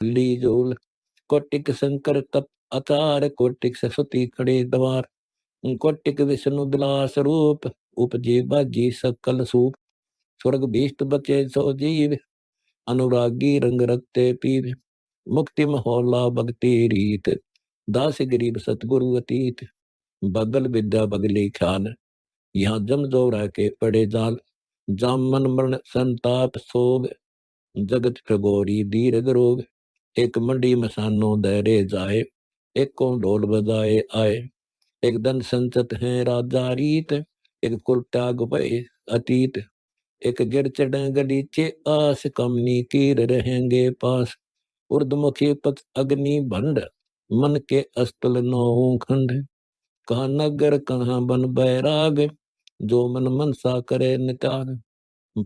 लीजोल कोटिक शंकर तप अचार, कोटिक सरस्वती खड़े द्वार, कोटिक विष्णु बिलास रूप, उपजे बाजी सकल सूप। स्वर्ग भीष्ट बचे सो जीव, अनुरागी रंग रखते पीव। मुक्ति महोला भक्ति रीत, दास गरीब सतगुरु अतीत। बगल विद्या बगली ख्याल, यहाँ जम जोरा के पड़े जाल। जामन मरण संताप सोग, जगत प्रगोरी दीर्घ रोग। एक मंडी मसानो दहरे जाए, एक को ढोल बजाए आए। एक दन संचत है राजा रीत, एक कुल त्याग भय अतीत। एक जड़ चढ़ गलीचे आस, कमनी कीर रहेंगे पास। उर्दमुखी पथ अग्नि भंड, मन के अस्तल नौ खंड। कहाँ नगर कहाँ बन बैराग, जो मन मनसा करे निताग।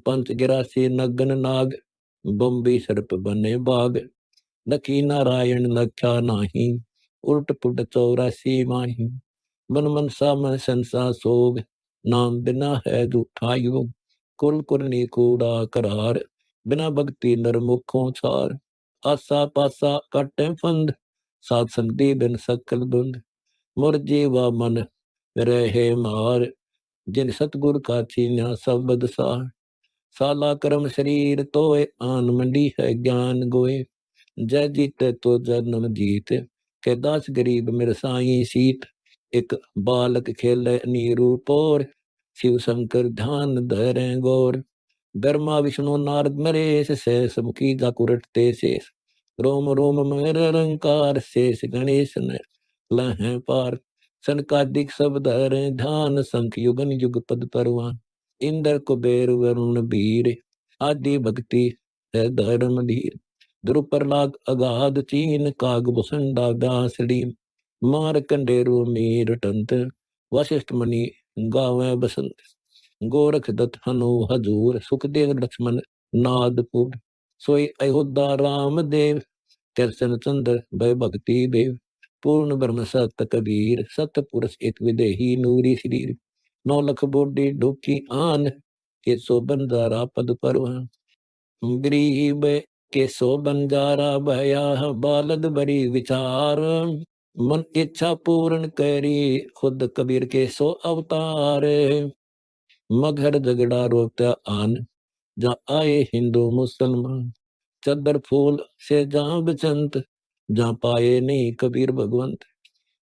पंच गिरासी नगन नाग, बम्बी सर्प बने बाग। लखी नारायण लख्या नाही, उल्ट पुट 84 माही। मन मनसा मन संसा सोग, नाम बिना है झूठा योग। कुल कुरनी कूड़ा करार, बिना भक्ति नर मुखों छार। आसा पासा काटे फंद, सात संगति बिन सकल बुंद। मुर जीवा मन रहे मार, जिन सतगुर का चीन्या सबद सार। साला कर्म शरीर तोय, आन मंडी है ज्ञान गोय। जय जीते तो जन्म जीत, के दास गरीब मेरे साई सीत। एक बालक खेले नीरू पोर, शिव शंकर ध्यान धरे गौर। ब्रह्मा विष्णु नारद नरेश, शेष मुखी जाकुरटते शेष। रोम रोम मेरे रंकार, शेष गणेश न लहें पार। सनकादिक सब धरे ध्यान, संख युगन युग पद परवान। इंद्र कुबेर वरुण बीर, आदि भक्ति है धर्म धीर। ध्रुव प्रहलाद अगाध चीन, काग भुसंडा व्यासलीन। मार कंडेरु मीर टंत, वशिष्ठ मुनि गावे बसंत। गोरख दत्त हनु हजूर, सुखदेव लक्ष्मण नादपुर। सोई अयोध्या राम देव, कृष्ण चंद्र भय भक्ति देव। पूर्ण ब्रह्म सत्य कबीर, सत्य पुरुष एक विदेही नूरी शरीर। 9 लख बोडी ढोकी आन, के सो बंजारा पद परवान। गरीब के सो बंजारा भया, बालद बड़ी विचार। मन इच्छा पूर्ण करी, खुद कबीर के सो अवतार। मगर झगड़ा रोकता आन, जा आए हिंदू मुसलमान। चदर फूल से जहाँ बचंत, जहाँ पाए नहीं कबीर भगवंत।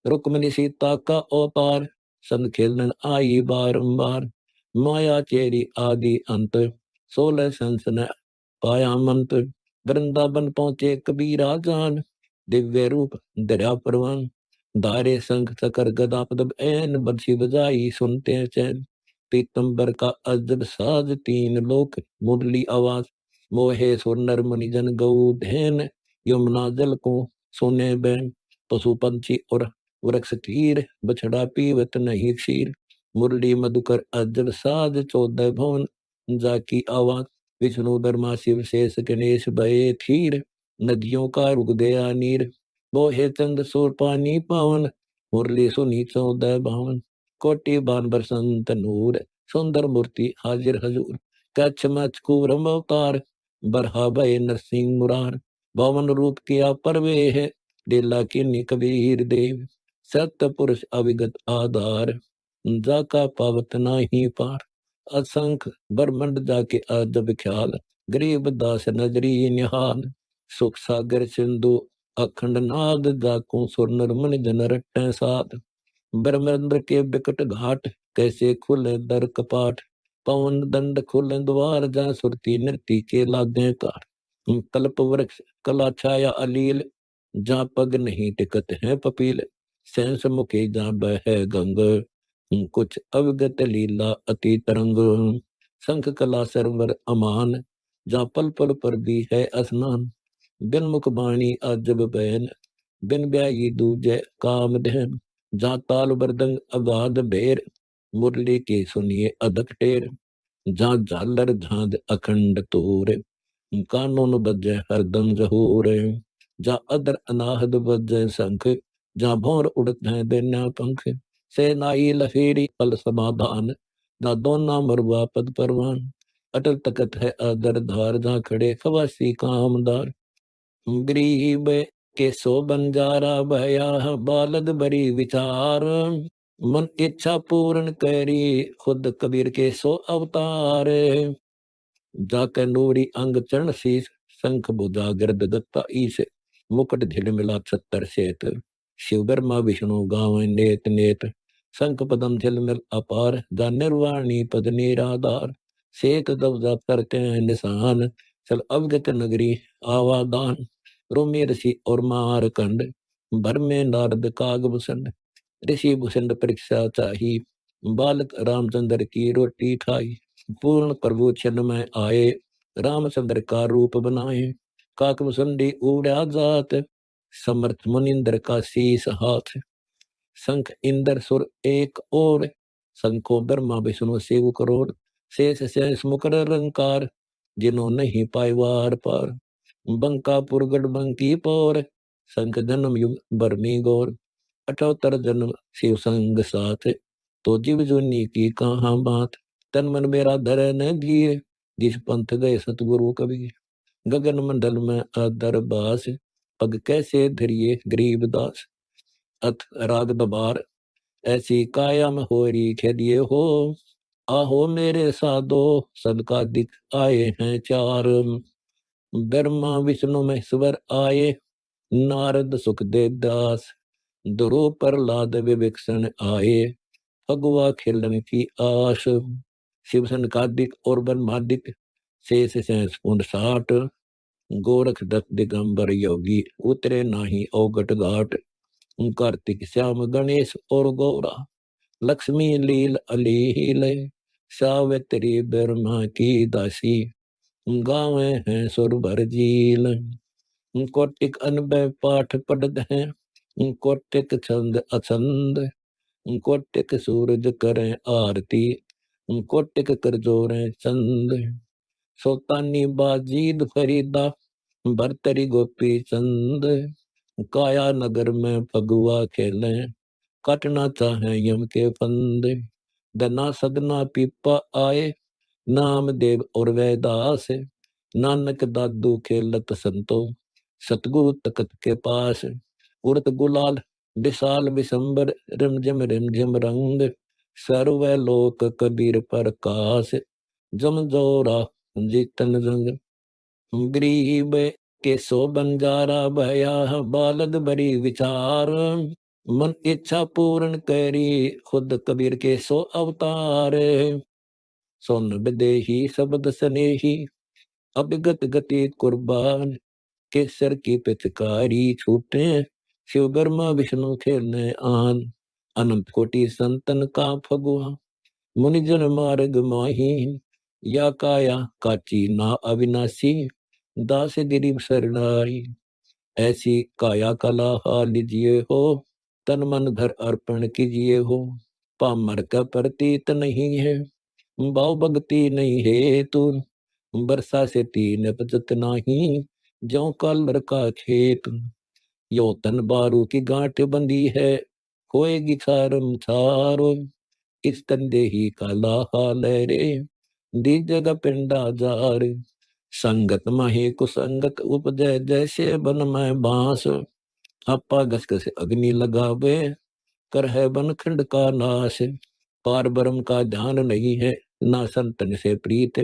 रुक्मणी सीता का अवतार, संग खेलन आई बारंबार। माया चेरी आदि अंत, 16 संस ने पाया मंत्र। वृंदावन पहुंचे कबीरा जान, दिव्य रूप दरिया परवान। धारे संग चकर गदा पदब ऐन, बंसी बजाई सुनते चैन। पीतंबर का अजब साज, 3 लोक मुरली आवाज। मोहे सुर नर मुनि जन गौ धैन, यमुना जल को सोने बैन। पशु पंछी और वृक्ष तीर, बछड़ा पीवत नहीं क्षीर। मुरली मधुकर अजब साज, 14 भवन जाकी आवाज। विष्णु ब्रह्मा शिव शेष गणेश भये थीर, नदियों का रुक गया नीर। मोहे चंद सूर पानी पावन, मुरली सुनी 14 भावन। कोटि बान बरसंत नूर, सुंदर मूर्ति हाजिर हजूर। कच्छ मच्छ कूरम अवतार, बरहा भय नरसिंह मुरार। भवन रूप किया परवेह, लीला कीनी कबीर देव। सत्य पुरुष अविगत आधार, जाका पावत नाही पार। असंख ब्रह्मंड जाके अजब ख्याल, गरीब दास नजरी निहाल। सुख सागर सिंधु अखंड नाद, जाको सुर नर मुनि जन रट्टे साथ। ब्रह्मेंद्र के बिकट घाट, कैसे खुले दर कपाट। पवन दंड खुले द्वार, जहाँ सुरती नृत्य के लागे कार। कल्प वृक्ष कला छाया अलील, जहाँ पग नहीं टिकत है पपील। सहस मुखी जहाँ बह गंग, कुछ अवगत लीला अति तरंग। शंख कला सरवर अमान, जहाँ पल पल पर भी है स्नान। बिन मुख बाणी अजब बैन, बिन ब्याई दूजे काम धैन। जहाँ ताल बरदंग अगाध भेर, मुरली की सुनिए अदक टेर। जहाँ झालर झांझ अखंड तोर, कानून बजे हरदम जहूर। जहाँ अदर अनाहद बजे शंख, जहाँ भौर उड़त है देना पंख। से नाई लफेरी पल समाधान, जहाँ दोना मरवा पद परवान। अटल तकत है अदर धार, जहाँ खड़े खवासी कामदार। गरीब के सो बंजारा भया, बालद बरी विचार। मन इच्छा पूर्ण करी, खुद कबीर के सो अवतार। जाके नूरी अंग चरण शीस, शंख भुजा गर्द दत्ता ईश। मुकुट झिलमिला छत्तर सेत, शिव ब्रह्मा विष्णु गावें नेत नेत। शंख पदम झिलमिल अपार, जा निर्वाणी पद निराधार। सेत दवजा करते हैं निशान, चल अवगत नगरी आवादान। रोमी ऋषि और मारकंड, भर में नारद कागभूषण। ऋषि भूषण परीक्षा चाही, बालक रामचंद्र की रोटी खाई। पूर्ण प्रभु क्षण में आए, रामचंद्र का रूप बनाए। काकभूषणी उड़ा जात, समर्थ मुनिंद्र का शीस हाथ। शंख इंद्र सुर एक और, शंखो ब्रह्मा विष्णु शिव करोड़। शेष शेष मुकर रंकार, जिन्हों नहीं पाए वार पार। बंकापुर गढ़ बंकी पौर, शंख जन्म युग बरनी गौर। 78 जन्म शिव संग साथ, तो जीव जुनी की कहाँ बात। तन मन मेरा धरे न धीर, जिस पंथ गए सतगुरु कबीर। गगन मंडल में अदर बास, पग कैसे धरिए गरीब दास। अथ राग दबार, ऐसी काया में होरी खेदिए हो। आहो मेरे साधो, सदका दिख आए हैं चार। ब्रह्मा विष्णु महेश्वर आए, नारद सुख दे दास। ध्रुव प्रहलाद विभीषण आए, भगवा खेलन की आश। शिव सनकादिक और ब्रह्मादिक, शेष शेष 59। गोरख दत्त दिगंबर योगी, उतरे नाही औगट घाट। कार्तिक श्याम गणेश और गौरा, लक्ष्मी लील अलील। सावित्री ब्रह्मा की दासी, गावे हैं सुर भर झील। कोटिक अनबय पाठ पढ़द हैं, कोटिक छंद अछंद। कोटिक सूरज करें आरती, कोटिक कर जोरें चंद। सोतानी बाजीद फरीदा, भरतरी गोपी चंद। काया नगर में फगुआ खेले, काटना चाहे यम के फंद। दना सदना पीपा आए, नामदेव और वैदास। नानक दादू खेलत संतो, सतगुरु तकत के पास। उड़त गुलाल विशाल विशंबर, रिम झिम रंग। सर्व लोक कबीर प्रकाश, जम जोरा जीतन रंग। गरीब के सो बंजारा भया, बालद बरी विचार। मन इच्छा पूर्ण करी, खुद कबीर के सो अवतार। सोन विदेही शब्द स्नेही, अभिगत गति कुर्बान। केसर की पिचकारी छूटे, शिव ब्रह्मा विष्णु खेलने आन। अनंत कोटि संतन का फगुआ, मुनिजन मार्ग माहीन। या काया काची ना अविनाशी, दास गिरीब शरणाई। ऐसी काया कला लीजिए हो, तन मन धर अर्पण कीजिए हो। पामर का प्रतीत नहीं है, भाव भक्ति नहीं है तू। बरसा से तीन बचत नहीं, ज्यों का लड़का खेत। यो तन बारू की गांठ बंदी है, होएगी छारम छारो। इस तंदे ही काला हाल रे, दी जगह पिंडा जार। संगत महे कुसंगत उपजय, जैसे बन में बांस। आपा घस घस अग्नि लगावे, कर है बन खंड का नाश। पार ब्रह्म का ध्यान नहीं है, ना संतन से प्रीत।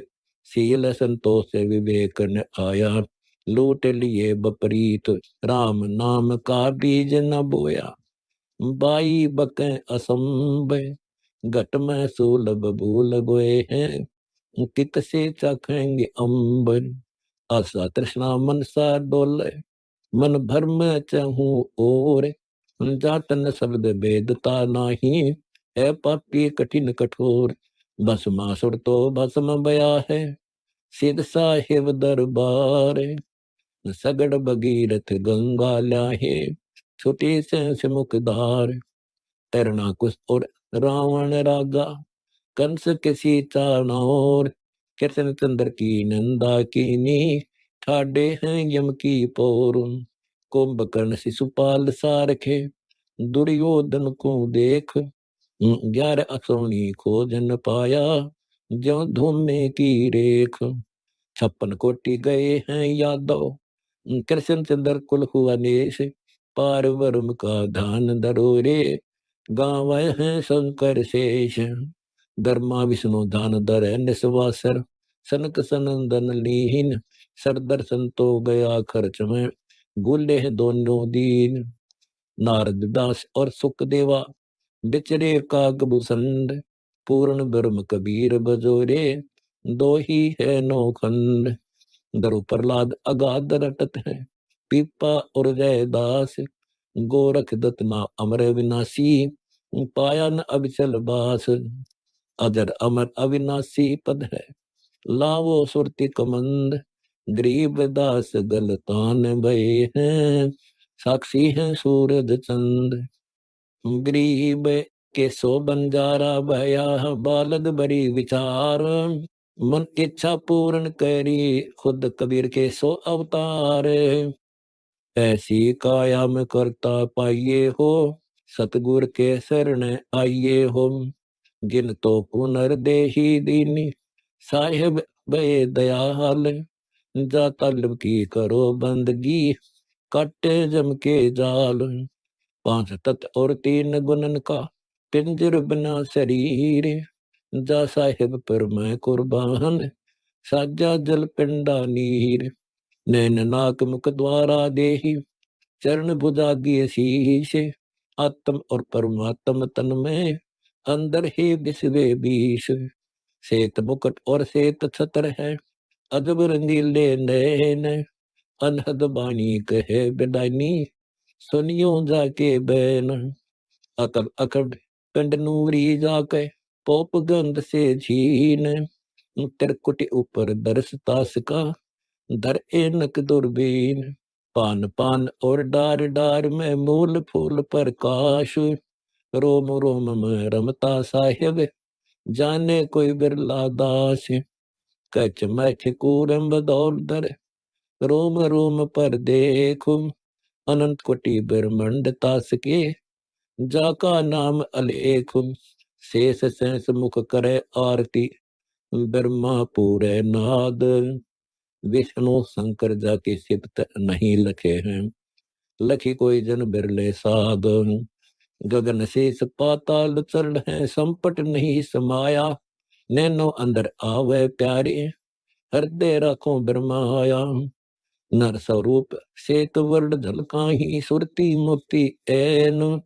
शील संतोष से विवेक न आया, लूट लिए बपरीत। राम नाम का बीज न बोया, बाई बके असंभ। घट में सुलभ भूल गए हैं, कित से चखेंगे अम्बर। आशा तृष्णा मन सा डोले, मन भर में चाहूं और। जातन शब्द वेदता नाही, है पापी कठिन कठोर। भस्मासुर तो भस्म बया है, सिद्ध साहिब दरबार। सगड़ भगीरथ गंगा ल्याहे, छुटी से मुखदार। तैरना कुछ और रावण रागा, कंस के सीता नौर। कृष्ण चंद्र की नंदा कीनी, ठाडे हैं यम की पोर। कुंभकर्ण शिशुपाल सारखे, दुर्योधन को देख। 11 असोनी खोजन पाया, ज्यों धूम में की रेख। 56 कोटि गए हैं यादव, कृष्ण चंद्र कुल हुआ नेश, पार ब्रह्म का धान धरो रे, गावै है शंकर शेष। धर्मा विष्णु दान धर निस्वासर, सनक सनंदन लीन, सर दर्शन तो गया खर्च में, गुले हैं दोनों दीन। नारद दास और सुखदेवा, बिचरे काकभूषण, पूर्ण ब्रह्म कबीर बजोरे, दो ही है नौ खंड। दरु प्रहलाद अगाध रटत है, पीपा और जयदास, गोरख दत्त अमर विनाशी, पाया न अविचल बास। अजर अमर अविनाशी पद है, लावो सुरति कमंद, गरीब दास गलतान भय हैं, साक्षी है सूरज चंद। गरीब के सो बंजारा भया, बालद बड़ी विचार, मन इच्छा पूर्ण करी, खुद कबीर के सो अवतार। ऐसी काया में करता पाइये हो, सतगुर के शरण आइये हो, जिन तो पुनर्देही दीनी, साहिब बे दयाल, जा तलब की करो बंदगी, काटे जम के जाल। 5 तत्व और 3 गुणन का, पिंजर बना शरीर, जा साहिब पर मैं कुर्बान, साजा जल पिंडा नीर। नैन नाक मुख द्वारा देही, चरण भुजा दिए शीश, आत्म और परमात्म तन में, अंदर ही बिसवे बीस। श्वेत मुकुट और श्वेत छत्र है, अजब रंगीले नैन, अनहद बानी कहे बिदानी, सुनियो जाके बैन। अकब अकब पिंड नूरी जाके, पोप गंध से झीन, त्रिकुटी ऊपर दर्श तास का, दर एनक दुर्बीन। पान पान और डार डार में मूल फूल प्रकाश, रोम रोम में रमता साहिब, जाने कोई बिरला दास। कच मैच कूरम बदौल दर, रोम रोम पर देखो, अनंत कोटि ब्रह्मंड तास के, जाका नाम अलेख। शेष सहस मुख करे आरती, ब्रह्मा पूरे नाद, विष्णु शंकर जाके सिप्त नहीं लखे हैं, लखी कोई जन बिरले साध। गगन शेष पाताल चरण है, संपट नहीं समाया, नैनो अंदर आवे प्यारे, हृदय रखो ब्रह्माया। नर स्वरूप श्वेत वर्ण झलकाही, सुरती मुक्ति ऐन,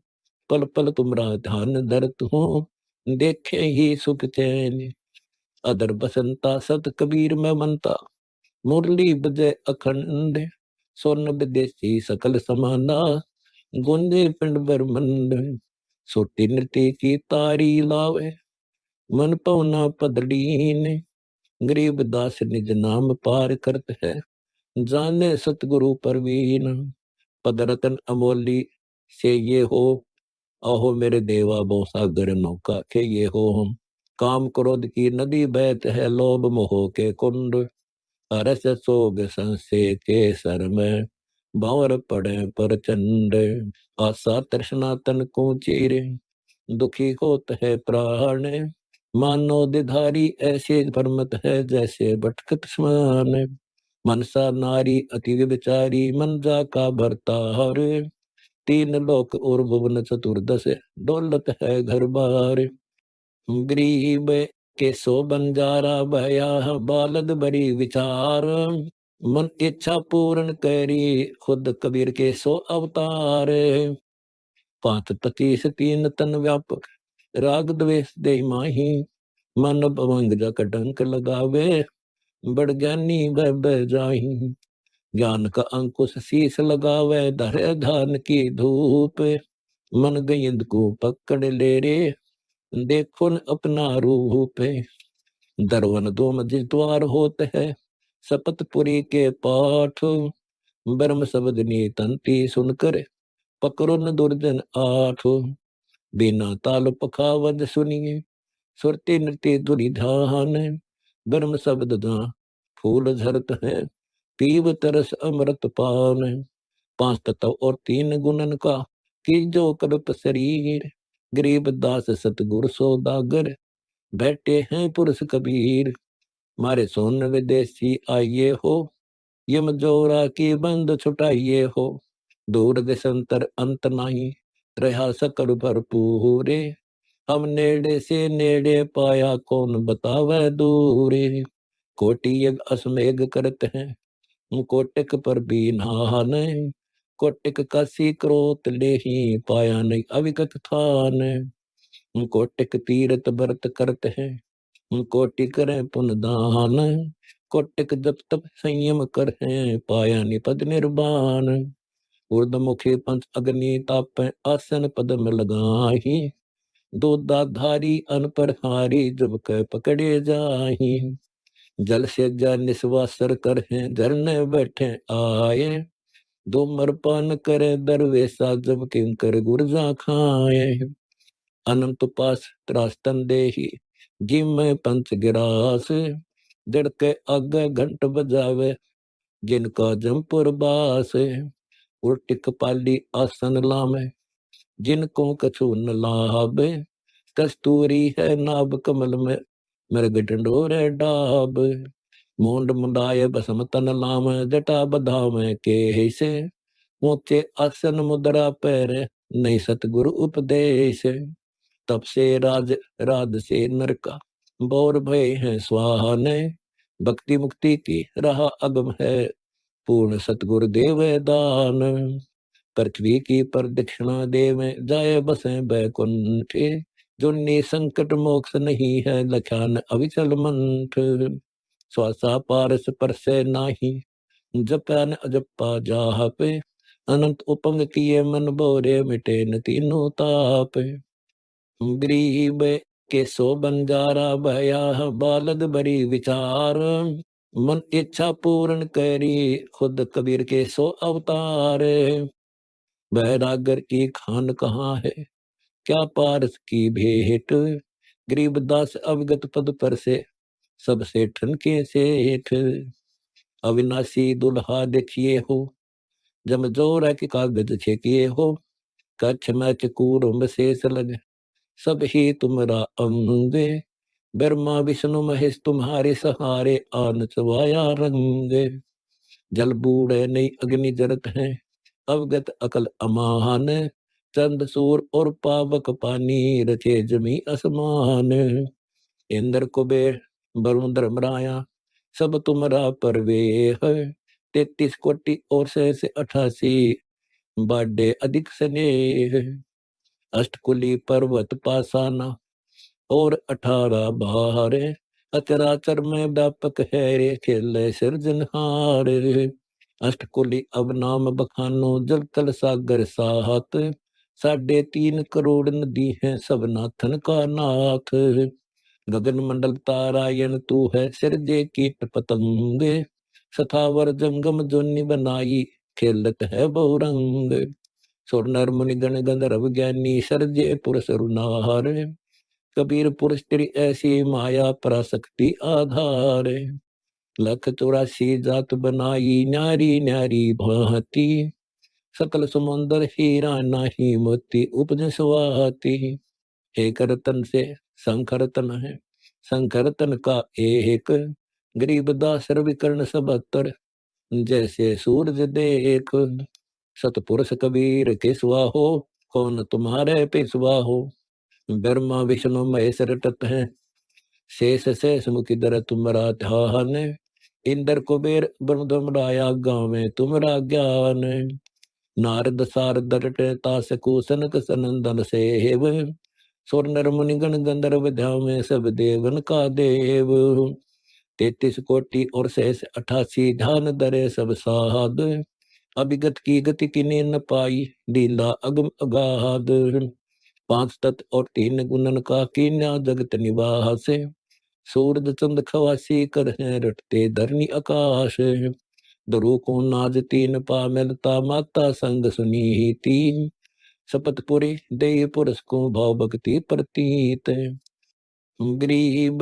पल पल तुमरा ध्यान धरत हूँ, देखे ही सुख चैन। अदर बसंता सत कबीर में मनता, मुरली बजे अखंड, स्वर्ण विदेशी सकल समाना, गुंजे पिंड ब्रह्मंड। सोटी नृत्य की तारी लावे, मन पवना पदड़ीन, गरीब दास निज नाम पार करत है, जाने सतगुरु परवीन। पद रतन अमोली से ये हो, आहो मेरे देवा बो सागर नौका के ये हो हम। काम क्रोध की नदी बहत है, लोभ मोह के कुंड, अरस सोग संसे के सर में, बावर पड़े प्रचंड। आशा तृष्णा तन को चीरे, दुखी होत है प्राण, मानो दिधारी ऐसे भ्रमत है, जैसे भटकत स्मरण। मनसा नारी अति विचारी, मन जा का भरता हर, 3 लोक और भुवन चतुर्दश, दौलत है घर बार। गरीब के सो बंजारा भया, बालद बड़ी विचार, मन इच्छा पूर्ण करी, खुद कबीर के सो अवतार। 5 ततीस 3 तन व्यापक, राग द्वेष दे माही, मन भवंग जक डंक लगावे, बड़ ज्ञानी भय जाही। ज्ञान का अंकुश शीश लगावे, धरे धान की धूप, मन गयंद को पकड़ ले रे, देखो न अपना रूप। दरवन दो मझि द्वार होत है, शपथपुरी के पाठ, ब्रह्म शब्द तंती सुनकर, पकड़ो न दुर्जन 8। बिना ताल पखावद सुनिए, सुरती नृत्य दुरी ध्यान, ब्रह्म शब्द दा फूल झरत है, पीव तरस अमृत पान। 5 तत्व और 3 गुणन का, की जो कल्प शरीर, गरीब दास सतगुर सौदागर, बैठे हैं पुरुष कबीर। मारे सोन विदेशी आइए हो, यम जोरा की बंद छुटाइए हो, दूर दिसंतर अंत नाही, रहा सकल भरपूरे। हम नेड़े से नेड़े पाया, कौन बतावे दूरे। कोटि यज्ञ असमेघ करत हैं, कोटिक पर भी नहान। कोटिक कासी क्रोत लेहि, पाया नहीं अविगत थान। कोटिक तीरथ व्रत करत हैं, कोटि करें पुन दान। कोटिक जप तप संयम कर हैं, पाया निपद निर्वाण। ऊर्ध्वमुखी पंच अग्नि ताप, आसन पद में लगाही। दो दाधारी अनपरहारी, जब कह पकड़े जाही। जल से जा निस्वासर कर हैं, झरने बैठे आए। दो मरपान करे दरवेसा, जब किंकर गुरजा खाए। अनंत पास त्रास्तन देही, जिम में पंच गिरास। जड़ के आगे घंट बजावे, जिनका जमपुर बास। उल्टिक पाली आसन लामे, जिनको कछु न लाभ। कस्तूरी है नाभ कमल में, मृग ढंढोरे डाब। मूंड मुंडाए बसम तन लाम, जटा बधाम के से। ऊंचे आसन मुद्रा पैर, नहीं सतगुरु उपदेश। तब से राज से नरका, बौर भय है स्वाहाने। भक्ति मुक्ति की राह अगम है, पूर्ण सतगुरु देव दान। पृथ्वी की प्रदक्षिणा देव, जाए बसे बैकुंठे। जुन्नी संकट मोक्ष नहीं है, लख्यान अविचल मंठ। श्वासा पारस पर से नाही, जपन अजपा जाह पे। अनंत उपंग किए मन बोरे, मिटे न तीनों ताप। गरीब के सो बंजारा भया, बालद बड़ी विचार। मन इच्छा पूर्ण करी, खुद कबीर के सो अवतार। बैरागर की खान कहाँ है, क्या पारस की भेंट। गरीबदास अवगत पद पर से, सबसे ठनके सेठ। अविनाशी दुल्हा देखिए हो, जम जोरा के कागज छेकिए हो। कच्छ मैच कूर शेष लग, सब ही तुमरा अंग। ब्रह्मा विष्णु महेश तुम्हारे सहारे, आन चवाया रंग। जल बूढ़े नई अग्नि जरत है, अवगत अकल अमान। चंद सूर और पावक पानी, रचे जमी असमान। इंद्र कुबेर वरुण धर्मराया, सब तुमरा परवेह। 33 कोटि और शेष 88, बाडे अधिक स्नेह। अष्टकुली पर्वत पासाना, और 18 बहारे। अचराचर में व्यापक है रे, खेल सिरजनहार। अष्टकुली अब नाम बखानो, जल तल सागर साहत। 3.5 करोड़ नदी है, सब नाथन का नाथ। गगन मंडल तारायण तू है, सिरजे कीट पतंगे। सथावर जंगम जोनि बनाई, खेलत है बहुरंग। सुर नर मुनि गण गंधर्व ज्ञानी, सर्जे पुरुष रुनार। कबीर पुरुष तेरी ऐसी माया, पराशक्ति आधार। 184 जात बनाई, न्यारी न्यारी भांति। सकल समुंदर हीरा नाही, मोती उपज सुहाती। एक रतन से शंकर तन है, शंकर तन का एक। गरीबदास रविकर्ण 77, जैसे सूरज देख। सतपुरुष कबीर के सुआहो, कौन तुम्हारे पेशवा हो। ब्रह्मा विष्णु महेश रटत है, शेष शेष मुखी दर तुमरा ध्यान। इंद्र कुबेर ब्रह्मराया, गाँव में तुमरा ज्ञान। नारद सारद रटे, तास कुसनक सनंदन सेव। सुर नर मुनि गण गंधर्व, ध्यान में सब देवन का देव। 33 कोटि और शेष 88, ध्यान दरे सब साध। अभिगत की गति किने न पाई, लीला अगम अगाध। 5 तत्व और 3 गुणन का, कीन्या जगत निवास। सूरज चंद खवासी कर हैं, रटते धरनी आकाश। दरु को नाज 3 पा मिलता, माता संग सुनी तीन। शपथपुरी दे पुरुष को, भाव भक्ति प्रतीत। गरीब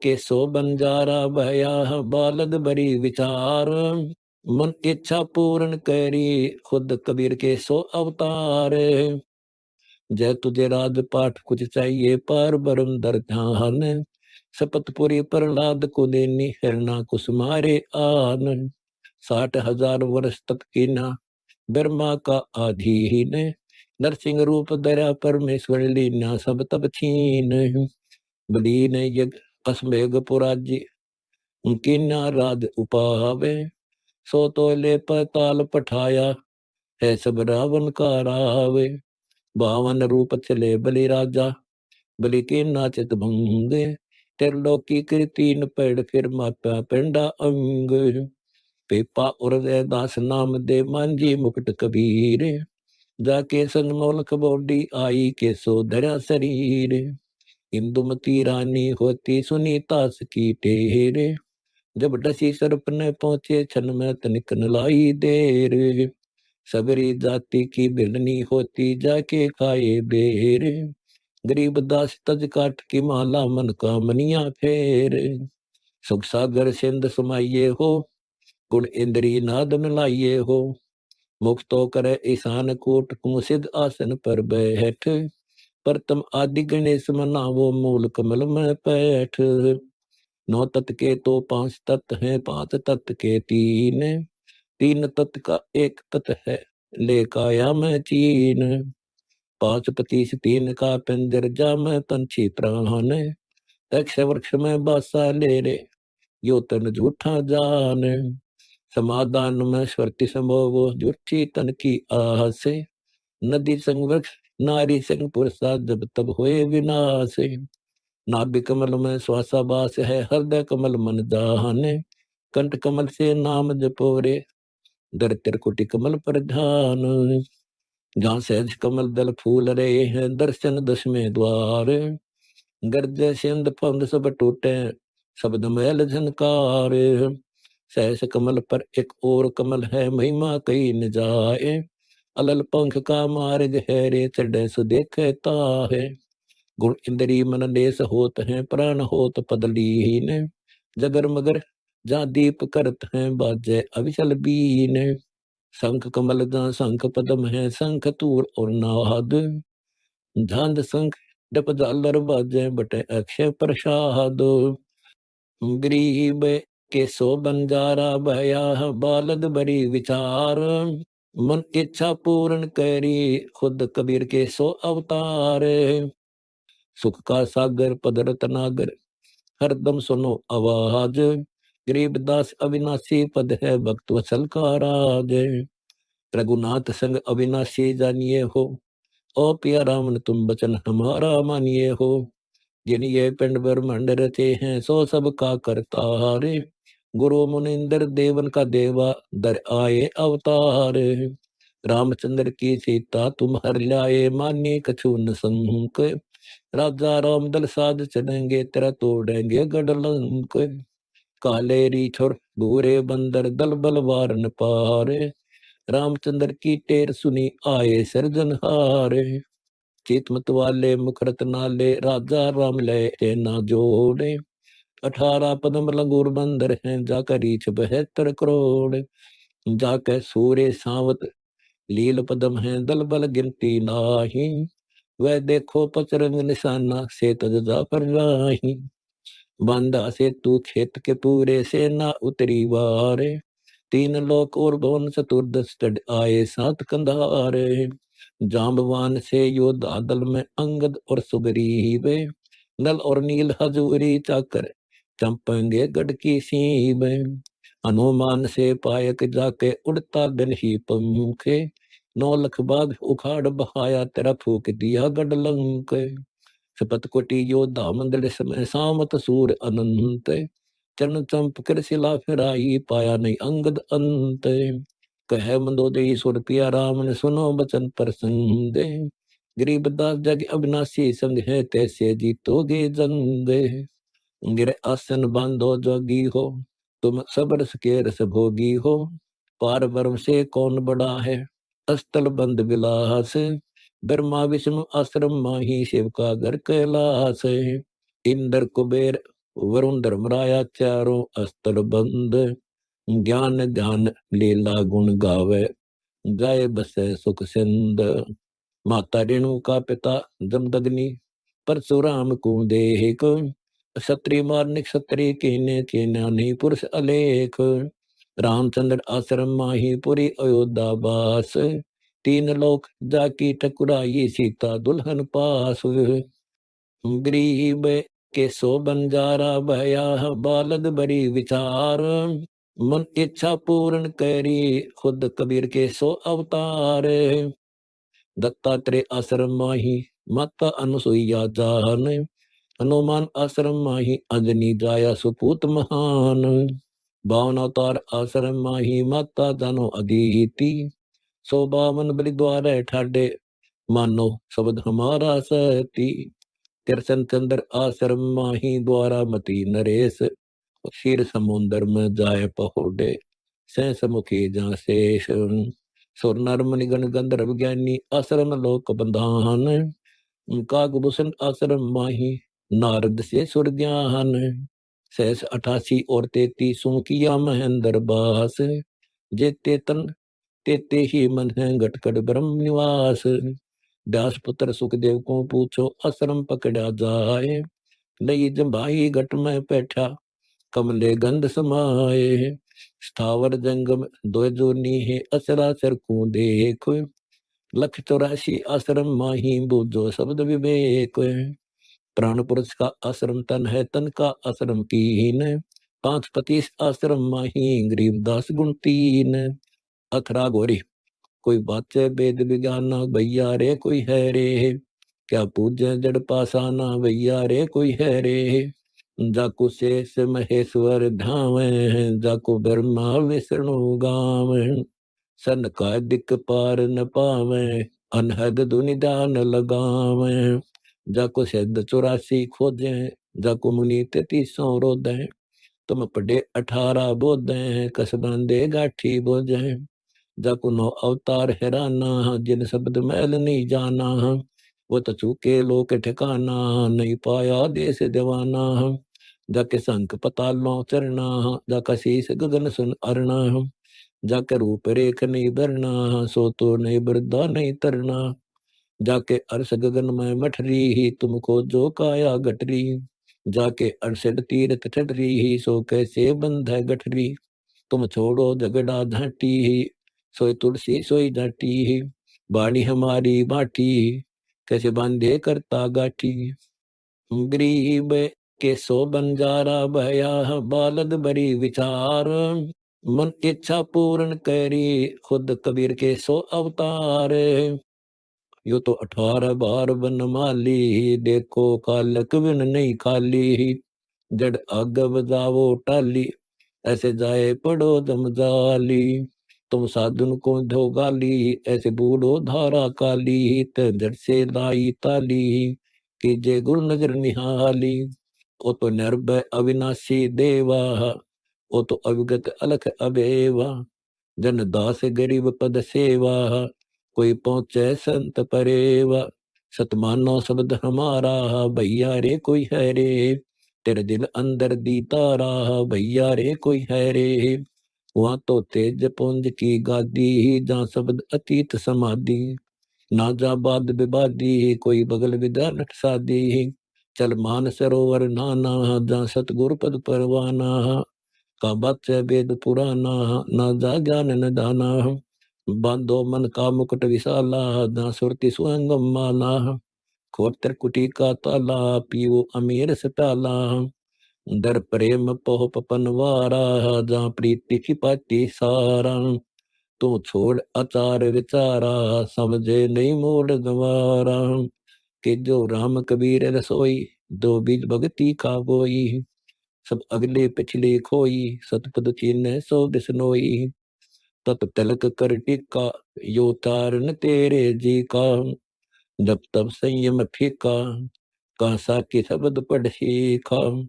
के सो बंजारा भया, बालद बड़ी विचार। मन इच्छा पूर्ण करी, खुद कबीर के सो अवतार। जय तुझे राज पाठ कुछ चाहिए, पार ब्रह्म दर ध्यान। शपथपुरी प्रहलाद को देनी, हिरणा कुसुमारे आन। 60,000 वर्ष तक कीना, ब्रह्मा का आधीन, नरसिंह रूप धरा परमेश्वर लीना, सब तब छीन। बलीन यज्ञ असमेघ पुराजी, कीना राज उपावे, सो तोले पताल पठाया, है सब रावण का रावे। 52 रूप चले बलि राजा, बलि के नाचत भंगे, त्रिलोकी के 3 पेड़ फिर मापा पिंडा अंग। पेपा उर्दय दास नाम दे मांझी मुकुट कबीर, जाके संग मौलक बॉडी आई के सो धरा शरीर। इंदुमती रानी होती सुनी तास की टेरे, जब डसी सर्प ने पहुंचे छन में तनिक न लाई देर। सबरी जाति की बिरनी होती जाके खाए बेर, गरीब दास तज काट की माला मन का मनिया फेर। सुख सागर सिंध समाइए हो, गुण इंद्री नाद मिलाइए हो, मुक्तो करे ईशान कोट कुसिद आसन पर बैठ। प्रथम आदि गणेश मनावो मूल कमल में पैठ। 9 तत्व के तो 5 तत्व हैं, 5 तत्व के 3, 3 तत्व का 1 तत्व है, ले काया में चीन। 5 पतीस 3 का पिंजर जा में पंछी प्राण, तक्ष वृक्ष में बासा ले रे, यो तन झूठा जान। समाधान में स्वर्ति संभोग, झूठी तन की आस, नदी संग वृक्ष नारी संग पुरुषा, जब तब होए विनाश। नाभि कमल में श्वासावास है, हृदय कमल मन जाने, कंठ कमल से नाम जपो रे, दर त्रिकुटी कमल पर ध्यान। जहाँ सहज कमल दल फूल रहे हैं, दर्शन 10वें द्वार। गर्द सिंध फंद सब टूटे, शब्द मैल झनकार। सहस कमल पर एक और कमल है, महिमा कई न जाए, अलल पंख का मार्ग है रे, चढ़े सो देखता है। गुण इंद्री मन लेस होत हैं, प्राण होत पद लीन, जगर मगर जहाँ दीप करत हैं, बाजे अविचल बीन। शंख कमल जहाँ शंख पदम है, शंख तूर और नाद, झांझ शंख जप झालर बाजे, बटे अक्षय प्रसाद। गरीब के सो बंजारा भया, बालद बड़ी विचार, मन इच्छा पूर्ण करी, खुद कबीर के सो अवतार। सुख का सागर पद रतनागर, हरदम सुनो आवाज, गरीबदास अविनाशी पद है, भक्त वत्सल का राज। रघुनाथ संग अविनाशी जानिए हो, ओ पिया राम तुम बचन हमारा मानिए हो। जिन ये पिंड ब्रह्मांड रचे हैं, सो सब का करता रे, गुरु मुनिंदर देवन का देवा, दर आए अवतार। रामचंद्र की सीता तुम हर लाए, मान्य कछु न संक, राजा राम दल साध चलेंगे, तेरा तोड़ेंगे गढ़लंक। काले रीछोर भूरे बंदर, दल बलवार न पारे, रामचंद्र की टेर सुनी आए सिरजनहारे। चित मत वाले मुखरत नाले, राजा राम ले ना जोड़े, 18 पदम लंगूर बंदर हैं, जाकर रीछ 72 करोड़। जाकर सूर्य सावत लील पदम है, दल बल गिनती नाही, वह देखो पचरंग निशाना, से तज जाफर राही। बांधा से तू खेत के पूरे, से ना उतरी वारे, 3 लोक और भवन चतुर्दश चढ़ आए 7 कंधारे। जाम्बवान से योद्धा दल में अंगद और सुग्रीव, नल और नील हजूरी चाकर, चंपेंगे गढ़ की सीब। हनुमान से पायक जाके, उड़ता दिन ही पंखे, 9 लख बाग उखाड़ बहाया, तेरा फूक दिया गढ़ लंक। सपत कोटि योद्धा मंडल समय, सामत सूर अनंत, चरण चंप कर शिला फिराई, पाया नहीं अंगद अंत। कह मंदोदरी सुर पिया राम ने, सुनो बचन प्रसंग, गरीबदास जग अविनाशी संग है, तैसे जीतोगे जंग। गिर आसन बांधो जोगी हो, तुम सब रस के रस भोगी हो, पार ब्रह्म से कौन बड़ा है, अस्तल बंद विलास। ब्रह्मा विष्णु आश्रम माही, शिव का घर कैलास। इंद्र कुबेर वरुण धर्मराया, चारों अस्त्र बंद, ज्ञान ध्यान लीला गुण गावे, गाय बसे सुख सिंध। माता रेणु का पिता जमदग्नि, परशुराम को देख, क्षत्रिय मारने क्षत्रिय कीने, चीना नहीं पुरुष अलेख। रामचंद्र आश्रम माही पुरी अयोध्या बास, तीन लोक जाकी ठकुराई सीता दुल्हन पास। गरीब के सो बंजारा भया, बालद बड़ी विचार, मन इच्छा पूर्ण करी, खुद कबीर के सो अवतार। दत्तात्रेय आश्रम माही माता अनुसुईया जान, हनुमान आश्रम माही अंजनी जाया सुपूत महान। बावन अवतार आश्रम माही माता जानो अदिति, सो बावन बलि द्वार ठाडे, मानो शब्द हमारा सती। कृष्ण चंद्र आश्रम माही द्वारा मती नरेश, क्षीर समुंदर में जाय पहोडे, सहस मुखी जा शेष। सुर नर मुनि गण गंधर्व ज्ञानी आश्रम लोक बंधान, काकभूषण आश्रम माही नारद से सुर ज्ञान। सहस 88 और 33 किया महेंद्र बास, जेते तन तेते ही मन है घटकट ब्रह्म निवास। व्यास पुत्र सुखदेव को पूछो आश्रम पकड़ा जाए, लई जम्भाई घट में बैठा कमले गंध समाए। स्थावर जंगम दो जोनी है असरासर को देख, लख 84 आश्रम माही बूझो शब्द विवेक। प्राण पुरुष का आश्रम तन है, तन का आश्रम कीन, 5 आश्रम माही गरीबदास गुण 3। अखरा गोरी कोई बाचे वेद विज्ञाना, भैया रे कोई है रे, क्या पूजे जड़ पासाना, भैया रे कोई है रे। जाको शेष महेश्वर धावे, जाको ब्रह्मा विष्णु गावे, सन का दिक पार न पावे, अनहद दुनिदान लगावे। जाको सिद्ध 84 खोजे, जाको मुनि 33 रोदे, तुम पढ़े 18 बोधे, कस बांधे गाठी बोझे। जाको 9 अवतार हैराना, जिन शब्द मैल नहीं जाना, वो तो चूके लोक ठिकाना, नहीं पाया देश दीवाना। जाके संक पतालों चरना, जाका शीस गगन सुन अरना, जाके रूप रेख नहीं धरना, सो तो नहीं बरदा नहीं तरना। जाके अर्श गगन में मठरी, तुमको जो काया गठरी, जाके अरसठ तीरथ ठटरी, सो कैसे बंध है गठरी। तुम छोड़ो झगड़ा झाटी, सोई तुलसी सोई जाटी, बाणी हमारी बाटी, कैसे बांधे करता गाठी। गरीब के सो बंजारा भया, बालद बड़ी विचार, मन इच्छा पूर्ण करी, खुद कबीर के सो अवतार। यो तो 18 बार बनमाली, देखो कालक बिन नहीं खाली, जड़ आग बजावो टाली, ऐसे जाए पड़ो जमजाली। तुम साधुन को धो गाली, ऐसे बूढ़ो धारा काली, जड़ से लाई ताली, कीजे गुरु नजर निहाली। ओ तो निर्भय अविनाशी देवा, ओ तो अविगत अलख अबेवा, जन दास गरीब पद सेवा, कोई पहुंचे संत परेवा। सतमानो शब्द हमारा, भैया रे कोई है रे, तेरे दिल अंदर दी तारा, भैया रे कोई है रे। वहां तो तेज पुंज की गादी, जहाँ शब्द अतीत समाधि, ना जा बाद विवादी, कोई बगल विदा नट सादी। चल मान सरोवर नाना, जहाँ सतगुरु पद परवाना, का बात वेद पुराना, ना जा ज्ञान न दाना। बांधो मन का मुकुट विशाला, जहाँ सुरति सुअंगम माला, खोट त्रिकुटी का ताला, पियो अमीर से प्याला। दर प्रेम पोह पनवारा, जहाँ प्रीति छिपाती सारा, तू छोड़ आचार विचारा, समझे नहीं मोड़ गवारा। कि जो राम कबीर रसोई, दो बीज भगती का बोई, सब अगले पिछले खोई, सतपद चिन्ह सो बिसनोई। तत तिलक कर टिका, यो तारन तेरे जी का, जब तब संयम फीका, कहा साकी शब्द पढ़ सीखा।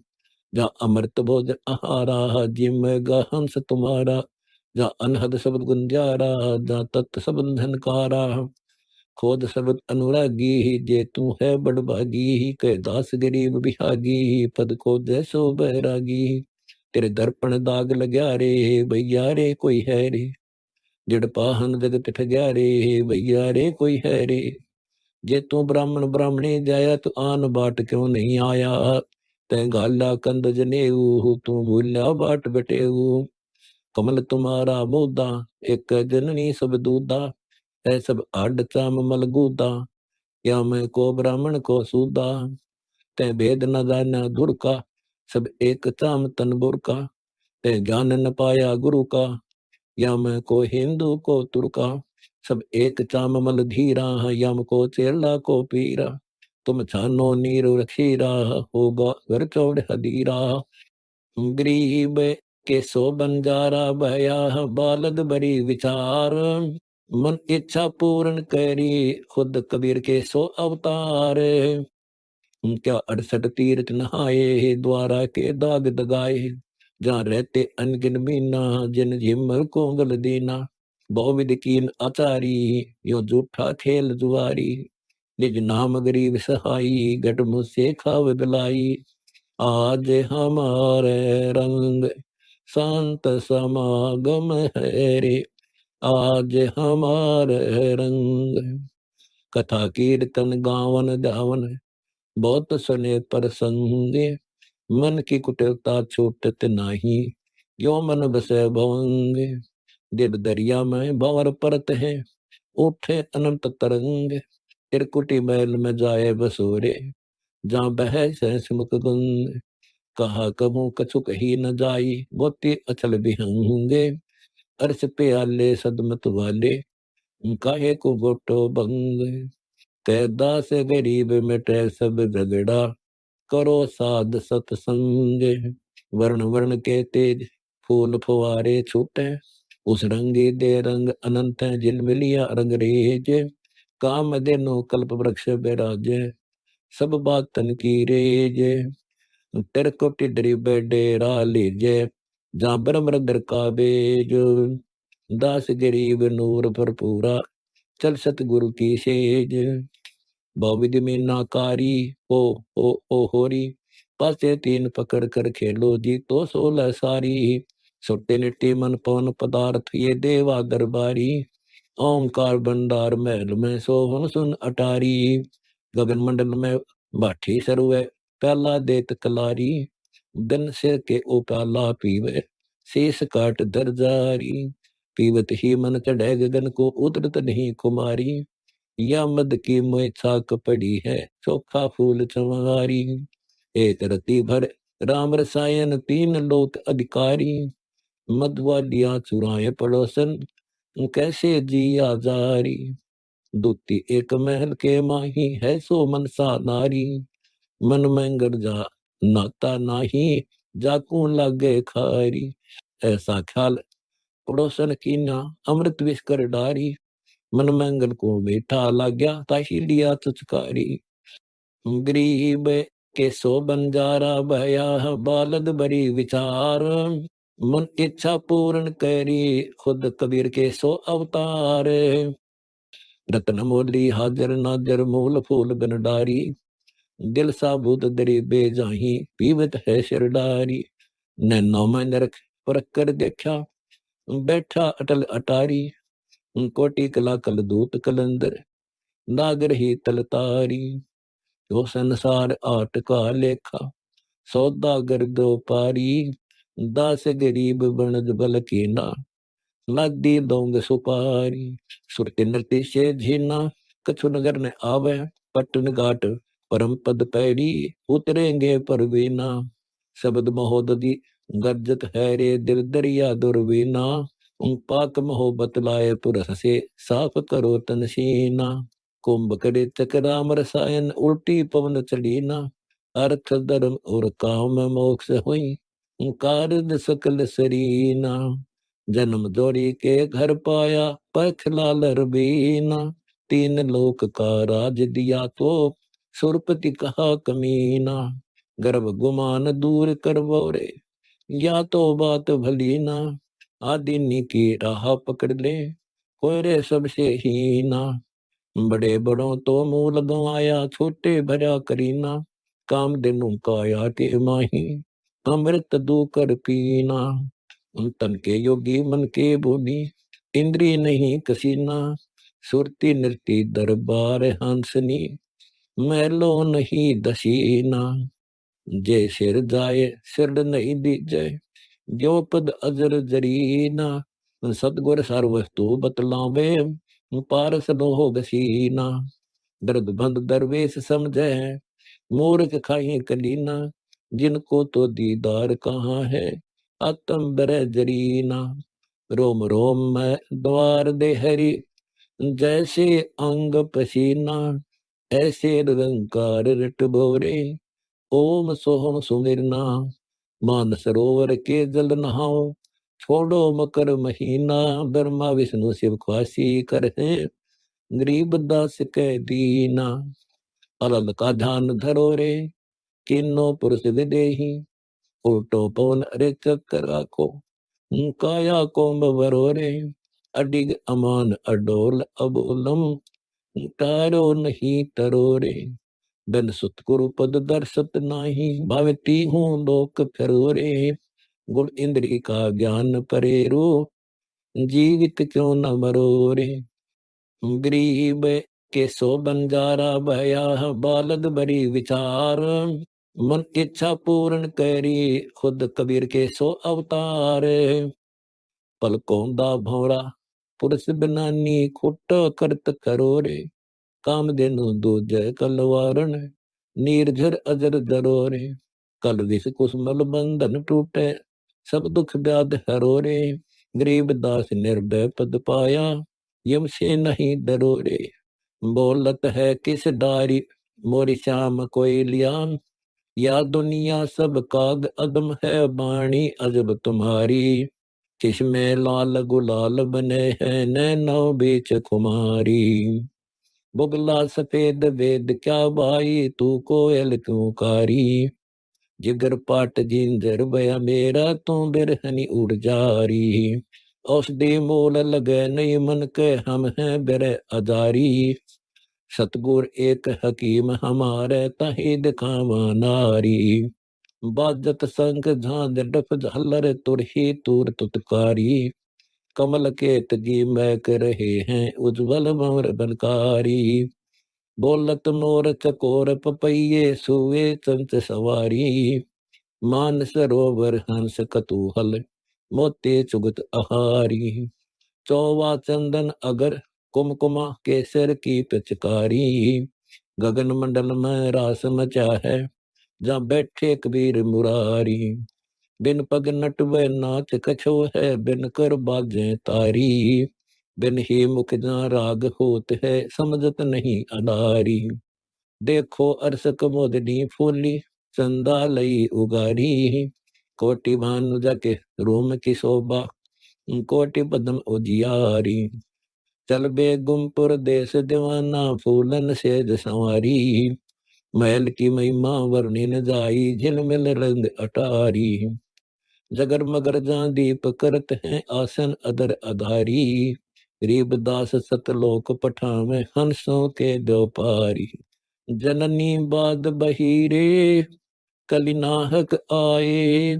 जहाँ अमृत भोजन आहारा, जिम गा हंस तुम्हारा, जहाँ अनहद शब्द गुंजारा, जहाँ तत्त शब्द धनकारा। खोद शब्द अनुरागी, जे तू है बड़भागी, कह दास गरीब बिहागी, पद को जैसो बैरागी। तेरे दर्पण दाग लग्या रे, भैया रे कोई है रे, जड़ पाहन जगत ठग्या रे, भैया रे कोई है रे। जे तू ब्राह्मण ब्राह्मणी जाया, तो आन बाट क्यों नहीं आया, तै गाला कंद जनेऊ, तू भूला बाट बटेऊ। कमल तुम्हारा मोदा, एक जननी सब दूधा, है सब आड चाम मलगूदा, या मैं को ब्राह्मण को सूदा, ते भेद न जाना धुर का, सब एक चाम तन बुरका, ते ज्ञान न पाया गुरु का, या मैं को हिंदू को तुर्का, सब एक चाम मल धीरा, यम को चेला को पीरा, तुम छानो नीर रखीरा, होगा घर चौड़ हदीरा, गरीब के सो बंजारा भया, बालद बड़ी विचार, मन इच्छा पूर्ण करी, खुद कबीर के सो अवतार, क्या 68 तीर्थ नहाए, द्वारा के दाग दगाए, जहाँ रहते अनगिन मीना, जिन झिमर को गल देना, बहुविध कीन आचारी, यो जूठा खेल जुआरी, निज नाम गरीब सहाई, गट मुझसे खाव बिलाई, आज हमारे रंग संत समागम है रे, आज हमारे रंग, कथा कीर्तन गावन जावन, बहुत सुने पर संगे, मन की कुटिलता छूटत नाही, यो मन बसे भवंगे, दिल दरिया में भंवर परत है, उठे अनंत तरंग, तिरकुटी मैल में जाए बसोरे, जहाँ बह समुख गंग, कहा कबू कछु कही न जाई, मोती अचल बिहंगे, अर्श पे आले सदमत वाले, काहे को गोटो भंग, कैदा से गरीब मिटे सब झगड़ा, करो साध सतसंग, वर्ण वर्ण के तेज फूल फुवारे छूटे, उस रंगी दे रंग अनंत जिल मिलिया रंग रेज, काम देनो कल्प वृक्ष बिराजे, सब बातन की रेज, तिरकुटी डरी डेरा लीजे, जहाँ ब्रह्म दर का बेज, दास गरीब नूर भरपूरा, चल सतगुरु की सेज, बहुविध में नाकारी, ओ होरी, पासे तीन पकड़ कर खेलो जी तो 16 सारी, सुट्टे निट्टी मन पवन पदार्थ ये देवा दरबारी, ओमकार भंडार महल में सोहन सुन अटारी, गगन मंडल में बाठी सरुए, प्याला देत कलारी, दिन से के ओ प्याला पीवे, शेष काट दर जारी, पीवत ही मन चढ़े गगन को, उतरत नहीं कुमारी, या मद की मोह छाक पड़ी है, चोखा फूल चमारी, एक रति भर राम रसायन, तीन लोक अधिकारी, मदवालिया चुराए पड़ोसन, कैसे जिया जारी, दूती एक महल के माही, है सो मनसा नारी, मन में जा नाता नाही, जाकू लागे खारी, ऐसा ख्याल पड़ोसन की ना, अमृत विष कर डारी, मन मंगल को बैठा लाग्या, ताही लिया तुचकारी, गरीब के सो बंजारा भया, बालद बड़ी विचार, मन इच्छा पूर्ण करी, खुद कबीर के सो अवतार, रतन मोली हाजर नाजर, मूल फूल बन डारी, दिल साबुत दरी बेजाही, पीवत है सिरडारी, नैनो में नरक परख कर देखा, बैठा अटल अटारी, कोटि कला कल दूत कलंदर, नागर ही तलतारी, जो संसार आट का लेखा, सौदागर दो पारी, दास गरीब बनज बल कीना, लादी दोंग सुपारी, सुरति नृत्य से झीना, कछु नगर ने आवे, पटन घाट परम पद पैड़ी, उतरेंगे परवीना, शब्द महोदधि गर्जत है रे दिल दरिया दुर्वीना, पाक मोहब्बत लाए पुरस से, साफ करो तन सीना, कुंभ करे चक्राम रसायन, उल्टी पवन चढ़ीना, अर्थ धर्म और काम मोक्ष हुई, कारज सकल सरीना, जन्म जोरी के घर पाया, पख लालर बीना, तीन लोक का राज दिया तो, सुरपति कहा कमीना, गर्भ गुमान दूर कर बोरे, या तो बात भली ना, आदिनी की राह पकड़ ले, कोयरे सबसे हीना, बड़े बड़ों तो मूल गंवाया, छोटे भरा करीना, काम दिनों काया के माही, अमृत दू कर पीना, तन के योगी मन के बोली, इंद्रिय नहीं कसीना, सुरती नृत्य दरबार हंसनी, मैलो नहीं दसीना, जय सिर जाए सिर नहीं दीजे, जो पद अजर जरीना, सतगुर सर्व वस्तु बतलावे, पारस लोह गसीना। दर्द बंद दरवेश समझे, मूर्ख खाई कलीना, जिनको तो दीदार कहाँ है, आत्म बर जरीना। रोम रोम में द्वार दे हरि, जैसे अंग पसीना, ऐसे निरंकार रट बोरे, ओम सोहम सुमिरना। मान सरोवर के जल नहाओ, छोड़ो मकर महीना, ब्रह्मा विष्णु शिव ख्वासी कर है, गरीब दास के दीना। अलग का ध्यान धरो रे, किन्नो पुरुष विदेही, उल्टो पवन अरे चक्कर राखो, काया कोम्ब वरोरे। अडिग अमान अडोल अबोलम, तारो नहीं तरोरे। बिन सतगुरु पद दर्शत नाही, भावती हूँ लोक फिरोरे। गुण इंद्री का ज्ञान परेरो, जीवित क्यों न मरोरे। गरीब के सो बंजारा भया, बालद बड़ी विचार, मन इच्छा पूर्ण करी, खुद कबीर के सो अवतार। पलकों दा भौरा पुरुष बनानी, खोटा करत करोरे। काम देनु दूज कलवारण, नीरझर अजर दरोरे। कल विष कुसमल बंधन टूटे, सब दुख व्याध हरोरे। गरीब दास निर्भय पद पाया, यम से नहीं डरोरे। बोलत है किस डारी, मोरी श्याम कोई लिया, या दुनिया सब काग अदम है, बाणी अजब तुम्हारी। चश्मे लाल गुलाल बने हैं, नैनो बीच कुमारी। बुगला सफेद वेद क्या भाई, तू कोयल क्यों कारी। जिगर पाट जिंजर बया मेरा, तू बिरहनी उड़ जारी। औषधि मूल लगे नहीं मन के, हम हैं बिर अजारी। सतगुर एक हकीम हमारे, तही दिखावा नारी। बाजत संग झांझ डफ झालर, तुरही तूर तुतकारी। कमल के तजी महक रहे हैं, उज्जवल भंवर बनकारी। बोलत मोर चकोर पपैये, सुए चंच सवारी। मान सरोवर हंस कतूहल, मोते चुगत आहारी। चौवा चंदन अगर, कुमकुमा केसर की पिचकारी। गगन मंडल में रास मचा है, जहाँ बैठे कबीर मुरारी। बिन पग नटवे नाच कछो है, बिन कर बाजें तारी। बिन ही मुख जहाँ राग होत है, समझत नहीं अनारी। देखो अरसक मोदनी फूली, चंदा लई उगारी। कोटि भानु जाके रोम की शोभा, कोटि पद्म उजियारी। चल बेगुमपुर देश दीवाना, फूलन सेज संवारी। महल की महिमा वर्णि न जाई, झिलमिल रंग अटारी। जगर मगर जहाँ दीप करत हैं, आसन अदर अधारी। गरीबदास सतलोक पठावे, हंसों के व्यापारी। जननी बाद बहीरे, कलिनाहक आए।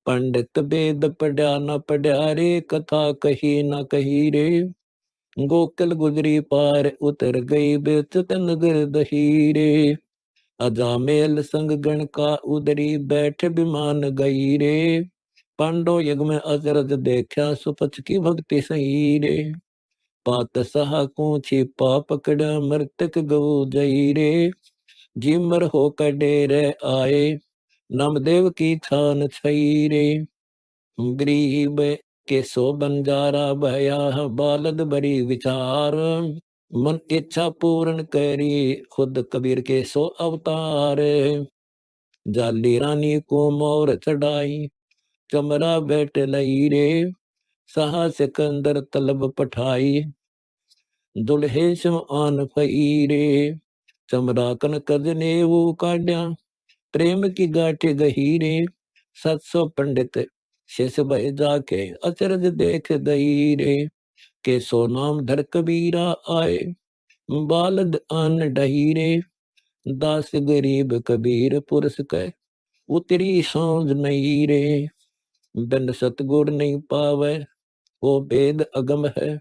पंडित वेद पढ़ा न पढ़ा रे, कथा कही न कही रे। गोकुल गुजरी पार उतर गई, बेचत नगर दहीरे। अजामेल संग गण का उदरी, बैठ विमान गई रे। पांडो यज्ञ में अचरज देखा, सुपच की भक्ति सही रे। पात सहा को छिपा पकड़ा, मृतक गऊ जई रे। जिमर होकर डेरे आए, नामदेव की थान छई रे। गरीब के सो बंजारा भया, बालद बड़ी विचार। मन इच्छा पूर्ण करी, खुद कबीर के सो अवतार। जाली रानी को मोर चढ़ाई, चमरा बैठ लई रे। सहा सिकंदर तलब पठाई, दुल्हे सम आन फई रे। चमरा कन कजने वो काड्या, प्रेम की गाठ गहीरे। 700 पंडित शेष भय जाके, अचरज देख दई रे। के सो नाम धर कबीरा आए, बालद आन डहीरे। दास गरीब कबीर पुरस कह, उतरी सांझ नहीं रे। बिन सतगुर नहीं पावे, वो भेद अगम है।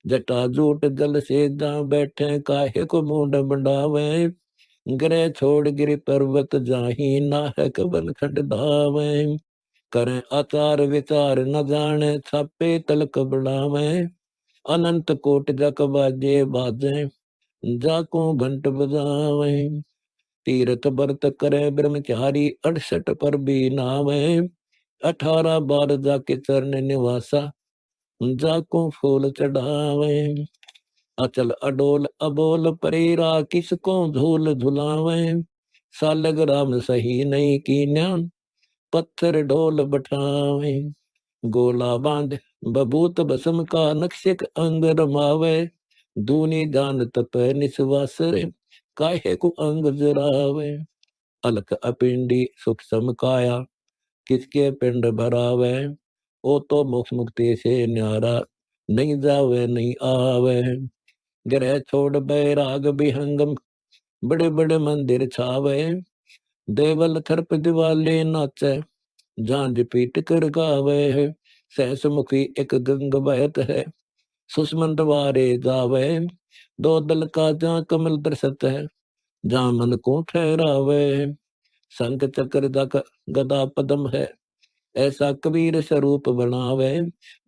जटा जूट जल से जहाँ बैठे, काहे को मुंड मंडावे। ग्रह छोड़ गिर पर्वत जाही, नाहक बन खंड धावे। करें आचार विचार न जाने, छापे तलक बढ़ावे, अनंत कोट जक बाजे बाजे, जाको घंट बजावे। तीरथ बरत करे ब्रह्मचारी, 68 पर भी नावे, 18 बार जाके चरण निवासा, जाको फूल चढ़ावे। अचल अडोल अबोल परेरा, किसको झूल झुलावे, सालग राम सही नहीं कीन्या, पत्थर ढोल बठावे। गोला बांध बबूत बसम का, नक्शक अंग रमावे, दूनी जान तप निस्वासरे, काहे को अंग जरावे। अलख अपिंडी सुख समकाया, किसके पिंड भरावे, ओ तो मोक्ष मुक्ति से न्यारा, नहीं जावे नहीं आवे। ग्रह छोड़ बैराग विहंगम, बड़े बड़े मंदिर छावे, देवल थर्प दिवाले नाचे, झांझ पीट कर गावे। सहस मुखी एक गंग बहत है, सुषमन वारे गावे, दो दल का जहाँ कमल दर्शत है, जहाँ मन को ठहरावे। शंख चक्र गदा पदम है, ऐसा कबीर स्वरूप बनावे,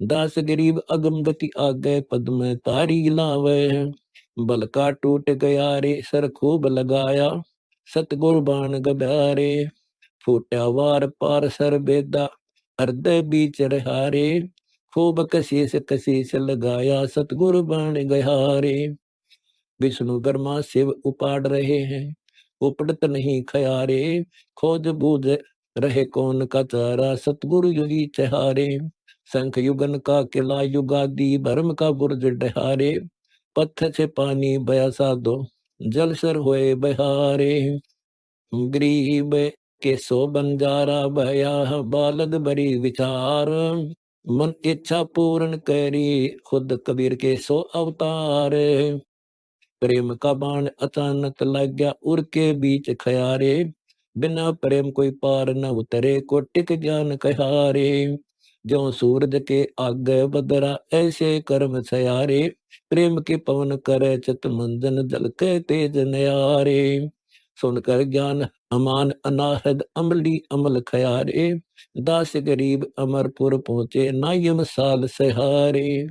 दास गरीब अगम गति आगे, पद में तारी लावे। बल का टूट गया रे, सर खूब लगाया, सतगुरु बाण गबारे, फूटा वार पार सर बेदा, हृदय बीच रहारे, खूब कशीस लगाया, सतगुरु बाण गहारे। विष्णु ब्रह्मा शिव उपाड़ रहे हैं, उपड़त नहीं खयारे, खोज बूझ रहे कौन का चारा, सतगुरु युगी चहारे। शंख युगन का किला युगादि, भरम का बुर्ज डहारे, पत्थर से पानी बया साधो, जल सर होए बहारे। गरीब के सो बंजारा भया, बालद बरी विचार, मन इच्छा पूर्ण करी, खुद कबीर के सो अवतार। प्रेम का बाण अचानक लग गया, उर के बीच खयारे, बिना प्रेम कोई पार न उतरे, कोटिक ज्ञान कहारे। जो सूरज के आगे बदरा, ऐसे कर्म छयारे, प्रेम के पवन करे चित मंजन, जल के तेज नयारे। सुनकर ज्ञान अमान अनाहद, अमली अमल खयारे, दास गरीब अमरपुर पहुंचे, नायम साल सहारे।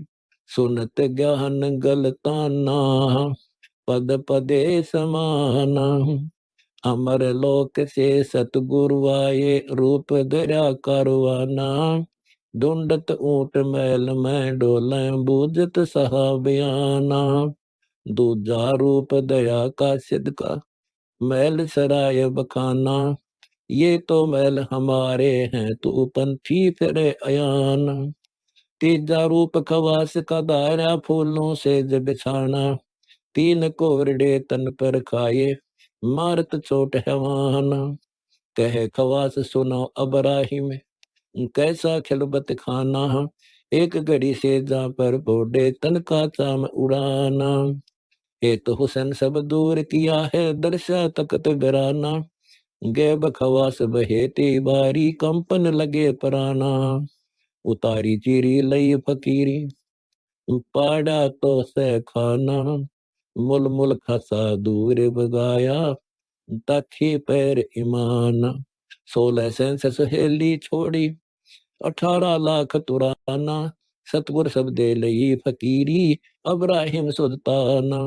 सुनत ज्ञान गलताना, पद पदे समाना, अमर लोक से सतगुरु आए, रूप धरा करवाना। ढूंढत ऊंट मैल में डोले, बूझत सहा बयाना। दूजा रूप दया का सिद्ध का, मैल सराय बखाना, ये तो मैल हमारे हैं, तू पंथी फिरे अयाना। तीजा रूप खवास का दायरा, फूलों से जब बिछाना, तीन कोरडे तन पर खाए, मारत चोट हैवाना। कहे खवास सुनो अबराहिम, कैसा खिलबत खाना, एक घड़ी से जा पर बोडे, तन का चाम उड़ाना। हे तो हुसैन सब दूर किया है, दर्शा तकत गराना, गैब खवास बहेती बारी, कंपन लगे पराना। उतारी चीरी लई फकीरी, पाड़ा तो से खाना, मुल मुल खसा दूर बगाया, ताखी पैर ईमान। 16 सेंस सहेली छोड़ी, 18 लाख तुराना, सतगुर सब दे लई फकीरी, अब्राहिम सुल्ताना।